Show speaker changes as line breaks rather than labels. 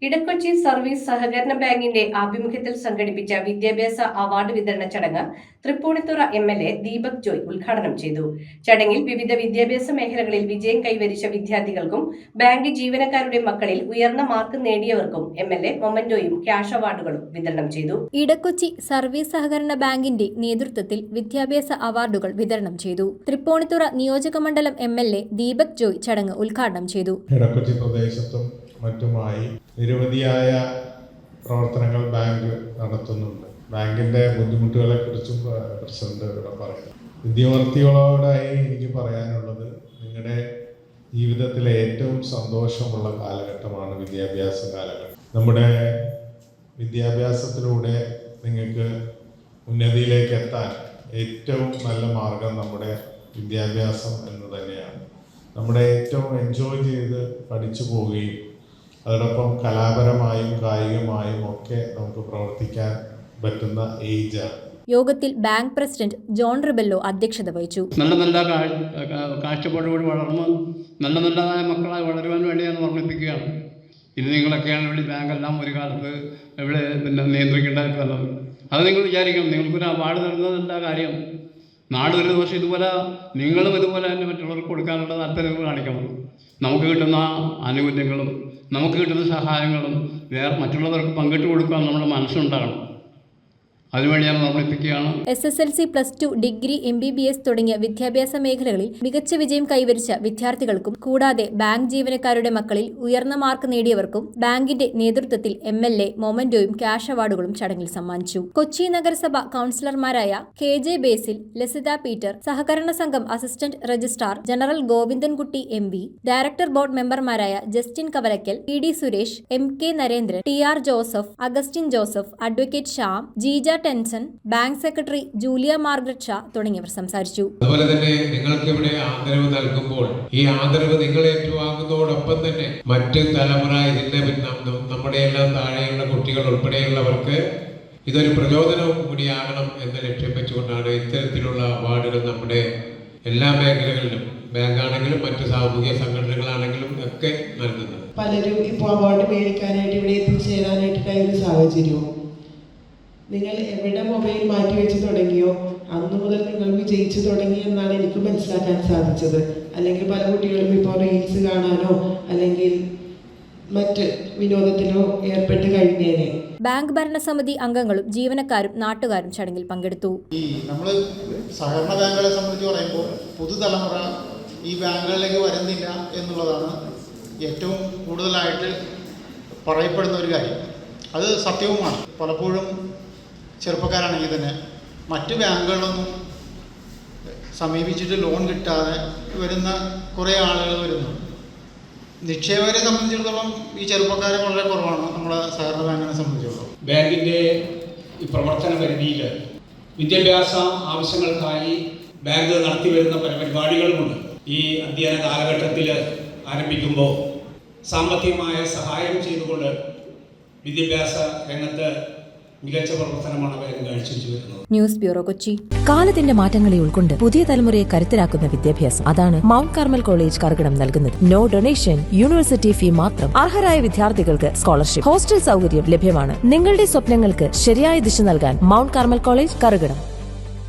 Edakochi service സഹകരണ ബാങ്കിന്റെ ആഭിമുഖ്യത്തിൽ സംഘടിപ്പിച്ച വിദ്യാഭ്യാസ അവാർഡ് വിതരണ ചടങ്ങ് തൃപ്പൂണിത്തുറ എംഎൽഎ ദീപക് ജോയ് ഉദ്ഘാടനം ചെയ്തു. ചടങ്ങിൽ വിവിധ വിദ്യാഭ്യാസ മേഖലകളിൽ വിജയം കൈവരിച്ച വിദ്യാർത്ഥികൾക്കും ബാങ്ക് ജീവനക്കാരുടെ മക്കളിൽ ഉയർന്ന മാർക്ക് നേടിയവർക്കും എംഎൽഎ മൊമന്റോയും ക്യാഷ് അവാർഡുകളും വിതരണം ചെയ്തു.
ഇടക്കൊച്ചി സർവീസ് സഹകരണ ബാങ്കിന്റെ നേതൃത്വത്തിൽ വിദ്യാഭ്യാസ അവാർഡുകൾ വിതരണം ചെയ്തു. തൃപ്പൂണിത്തുറ നിയോജകമണ്ഡലം എംഎൽഎ ദീപക് ജോയ് ചടങ്ങ് ഉദ്ഘാടനം ചെയ്തു.
ഇടക്കൊച്ചി പ്രദേശത്തും മറ്റുമായി നിരവധിയായ പ്രവർത്തനങ്ങൾ ബാങ്ക് നടത്തുന്നുണ്ട്. ബാങ്കിൻ്റെ ബുദ്ധിമുട്ടുകളെക്കുറിച്ചും പ്രസിഡന്റ് ഇവിടെ പറയും. വിദ്യാർത്ഥികളോടായി എനിക്ക് പറയാനുള്ളത്, നിങ്ങളുടെ ജീവിതത്തിലെ ഏറ്റവും സന്തോഷമുള്ള കാലഘട്ടമാണ് വിദ്യാഭ്യാസ കാലഘട്ടം. നമ്മുടെ വിദ്യാഭ്യാസത്തിലൂടെ നിങ്ങൾക്ക് ഉന്നതിയിലേക്ക് എത്താൻ ഏറ്റവും നല്ല മാർഗം നമ്മുടെ വിദ്യാഭ്യാസം എന്ന് തന്നെയാണ്. നമ്മുടെ ഏറ്റവും എൻജോയ് ചെയ്ത് പഠിച്ചു പോവുകയും അതോടൊപ്പം കലാപരമായും കായികമായും ഒക്കെ നമുക്ക് പ്രവർത്തിക്കാൻ പറ്റുന്ന ഏജാണ്.
യോഗത്തിൽ ബാങ്ക് പ്രസിഡന്റ് ജോൺ റിബല്ലോ അധ്യക്ഷത വഹിച്ചു.
നല്ല കാഴ്ചപ്പാടോട് വളർന്ന് നല്ലതായ മക്കളായി വളരുവാൻ വേണ്ടി ഞാൻ ഓർമ്മിപ്പിക്കുകയാണ്. ഇത് നിങ്ങളൊക്കെയാണ് ഇവിടെ ബാങ്കെല്ലാം ഒരു കാലത്ത് ഇവിടെ നിയന്ത്രിക്കേണ്ടതായിട്ട് വന്നത്. അത് നിങ്ങൾ വിചാരിക്കണം, നിങ്ങൾക്കൊരു അവാർഡ് തരുന്നതല്ല കാര്യം. നാട് ഒരു ദിവസം ഇതുപോലെ നിങ്ങളും ഇതുപോലെ തന്നെ മറ്റുള്ളവർക്ക് കൊടുക്കാനുള്ള താല്പര്യം കാണിക്കണം. നമുക്ക് കിട്ടുന്ന ആനുകൂല്യങ്ങളും നമുക്ക് കിട്ടുന്ന സഹായങ്ങളും മറ്റുള്ളവർക്ക് പങ്കിട്ട് കൊടുക്കാൻ നമ്മുടെ മനസ്സുണ്ടാകണം. അതിനുവേണ്ടി ഞാൻ ഓർമ്മിപ്പിക്കുകയാണ്.
SSLC, +2, ഡിഗ്രി, MBBS തുടങ്ങിയ വിദ്യാഭ്യാസ മേഖലകളിൽ മികച്ച വിജയം കൈവരിച്ച വിദ്യാർത്ഥികൾക്കും കൂടാതെ ബാങ്ക് ജീവനക്കാരുടെ മക്കളിൽ ഉയർന്ന മാർക്ക് നേടിയവർക്കും ബാങ്കിന്റെ നേതൃത്വത്തിൽ MLA മൊമന്റോയും ക്യാഷ് അവാർഡുകളും ചടങ്ങിൽ സമ്മാനിച്ചു. കൊച്ചി നഗരസഭ കൗൺസിലർമാരായ KJ ബേസിൽ, ലസിത പീറ്റർ, സഹകരണ സംഘം assistant registrar general Govindankutty MB, director board മെമ്പർമാരായ Justin Kavalakkal, PD Suresh, MK Narendran, TR Joseph, Augustine Joseph, advocate Shyam, Jeeja Tenson, bank secretary Julia Margaret Sha തുടങ്ങിയവർ സംസാരിച്ചു.
അതുപോലെ തന്നെ നിങ്ങൾക്ക് ഇവിടെ ആദരവ് നൽകുമ്പോൾ ഈ ആദരവ് നിങ്ങൾ ഏറ്റുവാങ്ങുന്നതോടൊപ്പം തന്നെ മറ്റ് തലമുറ ഇതിന്റെ നമ്മുടെ എല്ലാം താഴെയുള്ള കുട്ടികൾ ഉൾപ്പെടെയുള്ളവർക്ക് ഇതൊരു പ്രചോദനവും കൂടിയാകണം എന്ന ലക്ഷ്യം വെച്ചുകൊണ്ടാണ് ഇത്തരത്തിലുള്ള അവാർഡുകൾ നമ്മുടെ എല്ലാ മേഖലകളിലും, ബാങ്കാണെങ്കിലും മറ്റ് സാമൂഹിക സംഘടനകളാണെങ്കിലും ഒക്കെ നൽകുന്നത്.
പലരും ഇപ്പോൾ അവാർഡ് മേടിക്കാനായിട്ട് ഇവിടെ എത്തിച്ചേരാനായിട്ടുണ്ടായ ഒരു സാഹചര്യവും, നിങ്ങൾ എവിടെ മൊബൈൽ മാറ്റി വെച്ച് തുടങ്ങിയോ അന്നു മുതൽ നിങ്ങൾ വിജയിച്ചു തുടങ്ങി എന്നാണ് എനിക്ക് മനസ്സിലാക്കാൻ സാധിച്ചത്. അല്ലെങ്കിൽ പല കുട്ടികളും ഇപ്പോൾ റീൽസ് കാണാനോ അല്ലെങ്കിൽ മറ്റ് വിനോദത്തിലോ ഏർപ്പെട്ട് കഴിഞ്ഞേനെ.
ബാങ്ക് ഭരണസമിതി അംഗങ്ങളും ജീവനക്കാരും നാട്ടുകാരും ചടങ്ങിൽ പങ്കെടുത്തു.
നമ്മൾ സഹകരണ ബാങ്കുകളെ സംബന്ധിച്ച് പറയുമ്പോൾ പുതുതലമുറ ഈ ബാങ്കുകളിലേക്ക് വരുന്നില്ല എന്നുള്ളതാണ് ഏറ്റവും കൂടുതലായിട്ട് പറയപ്പെടുന്ന ഒരു കാര്യം. അത് സത്യവുമാണ്. പലപ്പോഴും ചെറുപ്പക്കാരാണെങ്കിൽ തന്നെ മറ്റ് ബാങ്കുകളൊന്നും സമീപിച്ചിട്ട് ലോൺ കിട്ടാതെ വരുന്ന കുറേ ആളുകൾ വരുന്നു. നിക്ഷേപകരെ സംബന്ധിച്ചിടത്തോളം ഈ ചെറുപ്പക്കാരെ വളരെ കുറവാണ് നമ്മുടെ സഹകരണ ബാങ്കിനെ സംബന്ധിച്ചിടത്തോളം.
ബാങ്കിൻ്റെ ഈ പ്രവർത്തന പരിധിയിൽ വിദ്യാഭ്യാസ ആവശ്യങ്ങൾക്കായി ബാങ്ക് നടത്തി വരുന്ന പല പരിപാടികളുമുണ്ട്. ഈ അധ്യയന കാലഘട്ടത്തിൽ ആരംഭിക്കുമ്പോൾ സാമ്പത്തികമായ സഹായം ചെയ്തുകൊണ്ട് വിദ്യാഭ്യാസ രംഗത്ത് മികച്ച പ്രവർത്തനമാണ് ബാങ്ക് കാഴ്ചവെച്ചു വരുന്നത്.
News bureau, Kochi.
കാലത്തിന്റെ മാറ്റങ്ങളെ ഉൾക്കൊണ്ട് പുതിയ തലമുറയെ കരുത്തരാക്കുന്ന വിദ്യാഭ്യാസം, അതാണ് മൗണ്ട് കാർമൽ കോളേജ് കറുകടം നൽകുന്നത്. നോ ഡൊണേഷൻ, യൂണിവേഴ്സിറ്റി ഫീ മാത്രം. അർഹരായ വിദ്യാർത്ഥികൾക്ക് സ്കോളർഷിപ്പ്, ഹോസ്റ്റൽ സൗകര്യം ലഭ്യമാണ്. നിങ്ങളുടെ സ്വപ്നങ്ങൾക്ക് ശരിയായ ദിശ നൽകാൻ മൗണ്ട് കാർമൽ കോളേജ് കറുകടം.